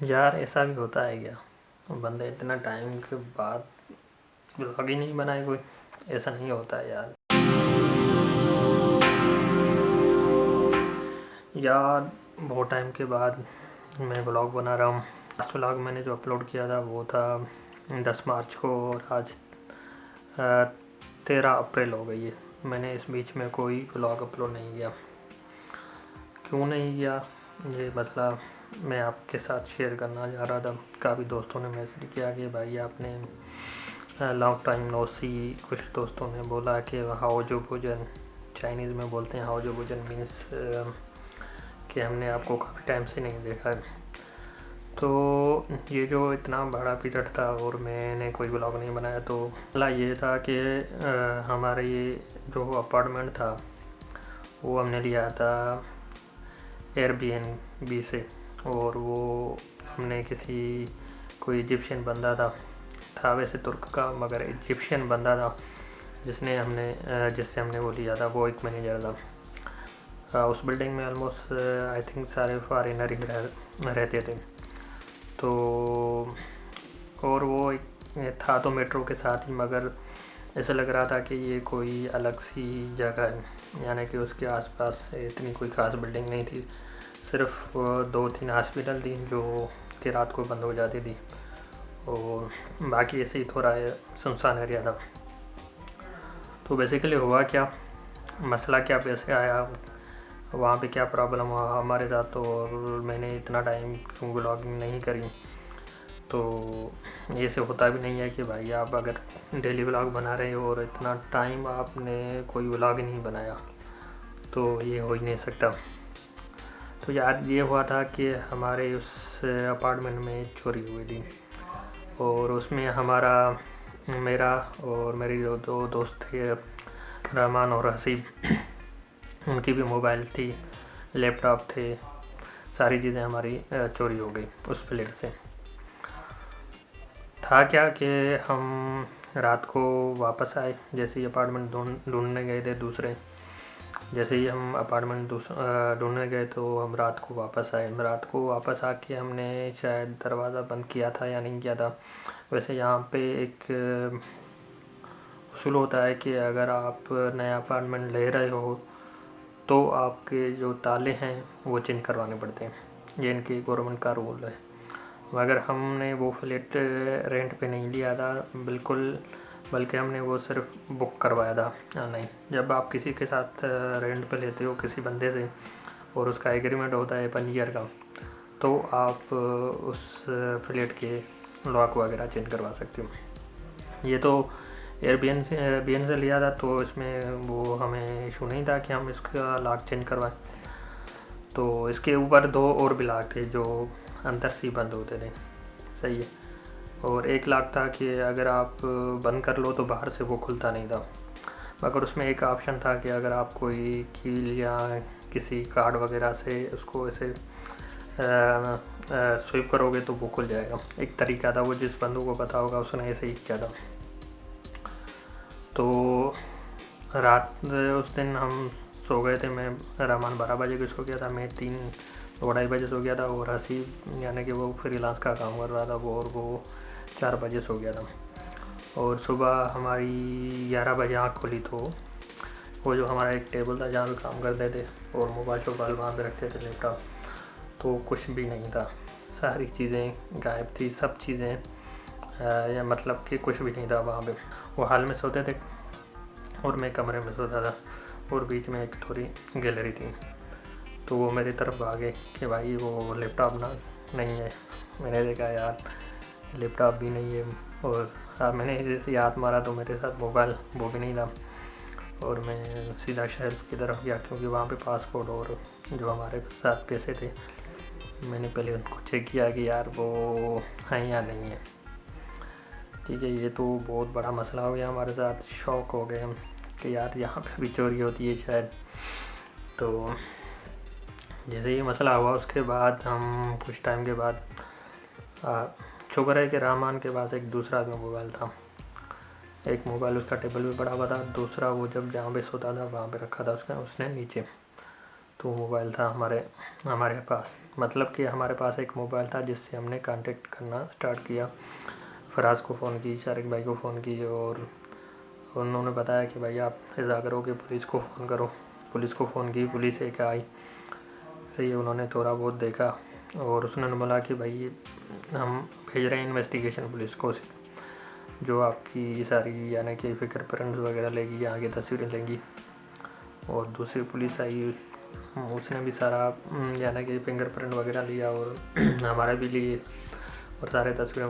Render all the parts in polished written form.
यार ऐसा भी होता है क्या? बंदे इतना टाइम के बाद ब्लॉग ही नहीं बनाए कोई। ऐसा नहीं होता है यार। यार बहुत टाइम के बाद मैं ब्लॉग बना रहा हूँ। लास्ट ब्लॉग मैंने जो अपलोड किया था वो था 10 मार्च को, और आज 13 अप्रैल हो गई है। मैंने इस बीच में कोई ब्लॉग अपलोड नहीं किया। क्यों नहीं किया ये मसला मैं आपके साथ शेयर करना चाह रहा था। काफ़ी दोस्तों ने मैसेज किया कि भाई आपने लॉन्ग टाइम नो सी। कुछ दोस्तों ने बोला कि हाउ जो भोजन, चाइनीज़ में बोलते हैं हाउ जो भोजन मीन्स कि हमने आपको काफ़ी टाइम से नहीं देखा है। तो ये जो इतना बड़ा पीरियड था और मैंने कोई ब्लॉग नहीं बनाया, तो मसला ये था कि हमारे ये जो अपार्टमेंट था वो हमने लिया था एयरबीएनबी से, और वो हमने किसी कोई इजिप्शियन बंदा था वैसे तुर्क का, मगर इजिप्शियन बंदा था जिससे हमने वो लिया था। वो एक मैनेजर था। उस बिल्डिंग में ऑलमोस्ट आई थिंक सारे फॉरेनर ही रहते थे। तो और वो था तो मेट्रो के साथ ही, मगर ऐसा लग रहा था कि ये कोई अलग सी जगह है, यानी कि उसके आसपास इतनी कोई ख़ास बिल्डिंग नहीं थी। सिर्फ 2-3 हॉस्पिटल थी जो कि रात को बंद हो जाती थी, और बाकी ऐसे ही थोड़ा सुनसान एरिया था। तो बेसिकली हुआ क्या, मसला क्या वैसे आया, वहाँ पे क्या प्रॉब्लम हुआ हमारे साथ, तो और मैंने इतना टाइम क्यों व्लॉगिंग नहीं करी। तो ये से होता भी नहीं है कि भाई आप अगर डेली व्लॉग बना रहे हो और इतना टाइम आपने कोई व्लॉग नहीं बनाया, तो ये हो ही नहीं सकता। तो यार ये हुआ था कि हमारे उस अपार्टमेंट में चोरी हुई थी, और उसमें मेरा और मेरी दो दोस्त थे, रहमान और हसीब। उनकी भी मोबाइल थी, लैपटॉप थे, सारी चीज़ें हमारी चोरी हो गई उस फ्लैट से। था क्या कि हम रात को वापस आए, जैसे ही अपार्टमेंट ढूंढने गए थे दूसरे। जैसे ही हम अपार्टमेंट ढूंढने गए तो हम रात को वापस आए। रात को वापस आके हमने शायद दरवाज़ा बंद किया था या नहीं किया था। वैसे यहाँ पे एक उसूल होता है कि अगर आप नया अपार्टमेंट ले रहे हो तो आपके जो ताले हैं वो चेंज करवाने पड़ते हैं। ये इनकी गवर्नमेंट का रूल है। मगर हमने वो फ्लैट रेंट पे नहीं लिया था बिल्कुल, बल्कि हमने वो सिर्फ बुक करवाया था। नहीं, जब आप किसी के साथ रेंट पे लेते हो किसी बंदे से और उसका एग्रीमेंट होता है 1 ईयर का, तो आप उस फ्लैट के लॉक वगैरह चेंज करवा सकते हो। ये तो एयरबीएन से लिया था, तो इसमें वो हमें इशू नहीं था कि हम इसका लॉक चेंज करवाएं। तो इसके ऊपर 2 और भी लॉक थे जो अंदर से ही बंद होते थे। सही है। और एक लॉक था कि अगर आप बंद कर लो तो बाहर से वो खुलता नहीं था, मगर उसमें एक ऑप्शन था कि अगर आप कोई कील या किसी कार्ड वगैरह से उसको ऐसे स्विप करोगे तो वो खुल जाएगा। एक तरीका था, वो जिस बंदू को पता होगा उसने ऐसे ही किया था। तो रात उस दिन हम सो गए थे। मैं रहमान 12 बजे को सो गया था, मैं 3-2-2:30 बजे सो गया था, और हसीब यानी कि वो फ्रीलांस का काम कर रहा था वो 4 बजे सो गया था। और सुबह हमारी 11 बजे आँख खुली तो वो जो हमारा एक टेबल था जहाँ पे काम करते थे और मोबाइल वहाँ पे रखते थे, लैपटॉप, तो कुछ भी नहीं था। सारी चीज़ें गायब थी, सब चीज़ें या मतलब कि कुछ भी नहीं था वहाँ पे। वो हॉल में सोते थे और मैं कमरे में सोता था, और बीच में एक थोड़ी गैलरी थी। तो वो मेरी तरफ आ गए कि भाई वो लैपटॉप ना नहीं है। मैंने देखा यार लैपटॉप भी नहीं है, और मैंने जैसे हाथ मारा तो मेरे साथ मोबाइल वो भी नहीं था। और मैं सीधा शेल्फ की तरफ गया, क्योंकि वहाँ पे पासपोर्ट और जो हमारे साथ पैसे थे मैंने पहले उनको चेक किया कि यार वो हैं या नहीं है। ठीक है, ये तो बहुत बड़ा मसला हो गया हमारे साथ। शौक हो गए हम कि यार यहाँ पे भी चोरी होती है शायद। तो जैसे ये मसला हुआ उसके बाद हम कुछ टाइम के बाद शुक्र है कि रहमान के पास एक दूसरा भी मोबाइल था। एक मोबाइल उसका टेबल पे पड़ा हुआ था, दूसरा वो जब जहाँ पे सोता था वहाँ पे रखा था उसने नीचे। तो मोबाइल था हमारे पास, मतलब कि हमारे पास एक मोबाइल था जिससे हमने कांटेक्ट करना स्टार्ट किया। फराज को फ़ोन की, शारिक भाई को फ़ोन की और उन्होंने बताया कि भाई आप ऐसा करो कि पुलिस को फ़ोन करो। पुलिस को फ़ोन की, पुलिस एक आई। सही, उन्होंने थोड़ा बहुत देखा और उसने बोला कि भाई हम भेज रहे हैं इन्वेस्टिगेशन पुलिस को, जो आपकी सारी यानी कि फिंगरप्रिंट्स वगैरह लेगी, आगे तस्वीरें लेंगी। और दूसरी पुलिस आई, उसने भी सारा यानी कि फिंगरप्रिंट वगैरह लिया और हमारा भी लिए और सारे तस्वीरें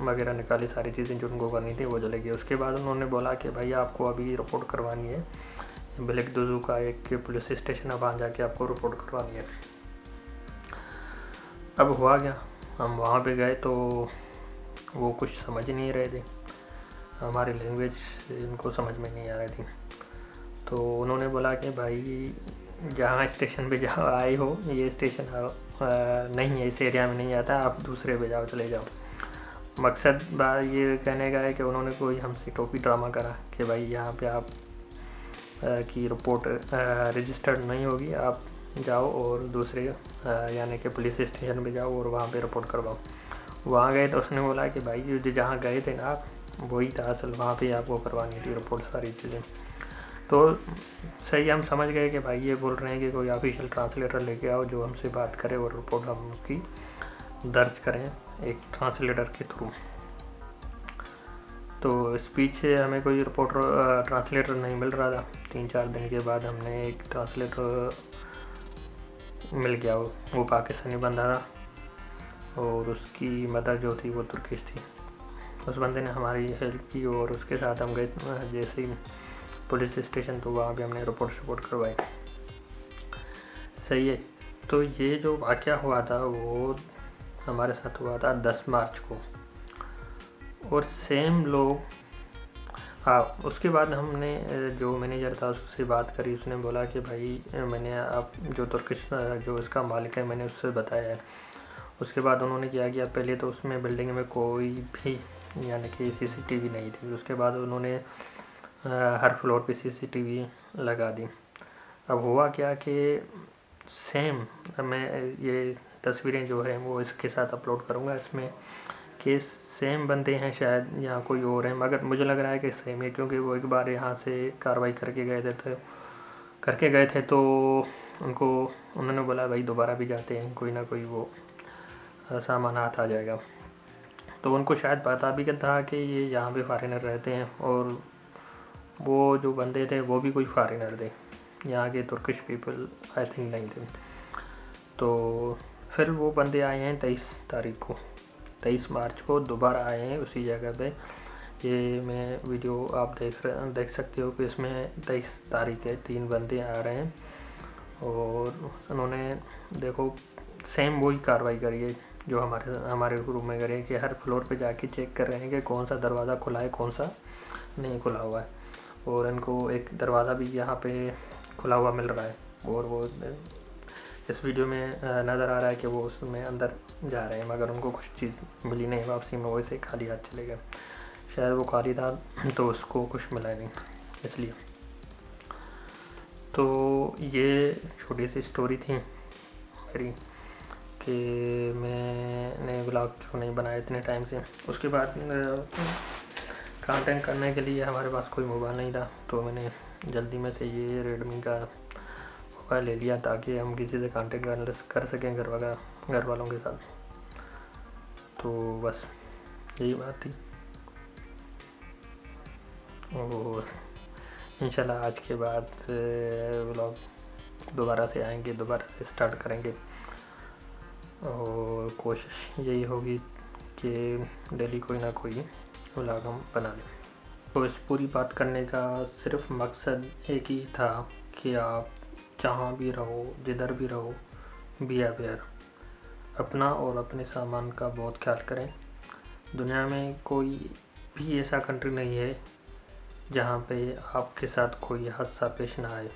वगैरह निकाली, सारी चीज़ें जो उनको करनी थी वो चले गई। उसके बाद उन्होंने बोला कि भाई आपको अभी रिपोर्ट करवानी है ब्लैक दोजू का एक पुलिस स्टेशन है, वहाँ जाके आपको रिपोर्ट करवानी है। अब हुआ क्या, हम वहाँ पे गए तो वो कुछ समझ नहीं रहे थे, हमारी लैंग्वेज इनको समझ में नहीं आ रही थी। तो उन्होंने बोला कि भाई जहाँ स्टेशन पे जहाँ आए हो ये स्टेशन नहीं है, इस एरिया में नहीं आता, आप दूसरे पे जाओ, चले जाओ। मकसद बात ये कहने का है कि उन्होंने कोई हमसे टोपी ड्रामा करा कि भाई यहाँ पे आप की रिपोर्ट रजिस्टर्ड नहीं होगी, आप जाओ और दूसरे यानी कि पुलिस स्टेशन पे जाओ और वहाँ पे रिपोर्ट करवाओ। वहाँ गए तो उसने बोला कि भाई जो जहाँ गए थे ना आप, वही था असल, वहाँ पे आपको करवानी थी रिपोर्ट सारी चीज़ें। तो सही, हम समझ गए कि भाई ये बोल रहे हैं कि कोई ऑफिशियल ट्रांसलेटर लेके आओ जो हमसे बात करे और रिपोर्ट हम उसकी दर्ज करें एक ट्रांसलेटर के थ्रू। तो स्पीच से हमें कोई रिपोर्टर ट्रांसलेटर नहीं मिल रहा था। 3-4 दिन के बाद हमने एक ट्रांसलेटर मिल गया, वो पाकिस्तानी बंदा था और उसकी मदर जो थी वो तुर्किश थी। उस बंदे ने हमारी हेल्प की और उसके साथ हम गए जैसे ही पुलिस स्टेशन, तो वहाँ पे हमने रिपोर्ट करवाई। सही है, तो ये जो वाक़या हुआ था वो हमारे साथ हुआ था 10 मार्च को और सेम लोग। हाँ, उसके बाद हमने जो मैनेजर था उससे बात करी, उसने बोला कि भाई मैंने आप जो तुर्किश जो इसका मालिक है मैंने उससे बताया है। उसके बाद उन्होंने क्या किया, पहले तो उसमें बिल्डिंग में कोई भी यानी कि सीसीटीवी नहीं थी। उसके बाद उन्होंने हर फ्लोर पे सीसीटीवी लगा दी। अब हुआ क्या कि सेम, मैं ये तस्वीरें जो है वो इसके साथ अपलोड करूँगा इसमें, कि सेम बंदे हैं शायद या कोई और हैं, मगर मुझे लग रहा है कि सेम है, क्योंकि वो एक बार यहाँ से कार्रवाई करके गए थे तो उन्होंने बोला भाई दोबारा भी जाते हैं, कोई ना कोई वो सामान हाथ आ जाएगा। तो उनको शायद पता भी था कि ये यहाँ पे फॉरेनर रहते हैं और वो जो बंदे थे वो भी कोई फॉरेनर थे, यहाँ के तुर्किश पीपल आई थिंक नहीं थे। तो फिर वो बंदे आए हैं 23 मार्च को दोबारा आए हैं उसी जगह पे। ये मैं वीडियो आप देख सकते हो कि इसमें 23 तारीख है, 3 बंदे आ रहे हैं और उन्होंने देखो सेम वही कार्रवाई करी है जो हमारे रूम में करी है, कि हर फ्लोर पे जाके चेक कर रहे हैं कि कौन सा दरवाज़ा खुला है कौन सा नहीं खुला हुआ है। और इनको एक दरवाज़ा भी यहाँ पे खुला हुआ मिल रहा है और वो इस वीडियो में नज़र आ रहा है कि वो उसमें अंदर जा रहे हैं, मगर उनको कुछ चीज़ मिली नहीं वापसी में, वैसे खाली हाथ चले गए। शायद वो खाली था तो उसको कुछ मिला नहीं, इसलिए। तो ये छोटी सी स्टोरी थी मेरी कि मैंने ब्लॉग क्यों नहीं बनाया इतने टाइम से। उसके बाद कंटेंट करने के लिए हमारे पास कोई मोबाइल नहीं था, तो मैंने जल्दी में से ये रेडमी का मोबाइल ले लिया ताकि हम किसी से कांटेक्ट कर सकें घर वालों के साथ। तो बस यही बात थी और इंशाल्लाह आज के बाद व्लॉग दोबारा से आएंगे, दोबारा से स्टार्ट करेंगे और कोशिश यही होगी कि डेली कोई ना कोई व्लॉग हम बना लें। तो इस पूरी बात करने का सिर्फ मकसद एक ही था कि आप जहाँ भी रहो, जिधर भी रहो, बी अवेयर, अपना और अपने सामान का बहुत ख्याल करें। दुनिया में कोई भी ऐसा कंट्री नहीं है जहाँ पे आपके साथ कोई हादसा पेश ना आए।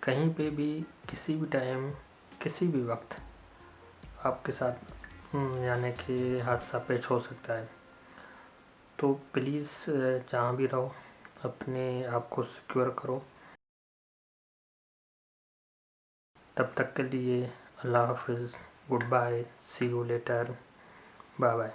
कहीं पे भी किसी भी टाइम किसी भी वक्त आपके साथ यानी कि हादसा पेश हो सकता है। तो प्लीज़ जहाँ भी रहो अपने आप को सिक्योर करो तब तक के लिए अल्लाह हाफिज़, good bye, see you later, bye bye.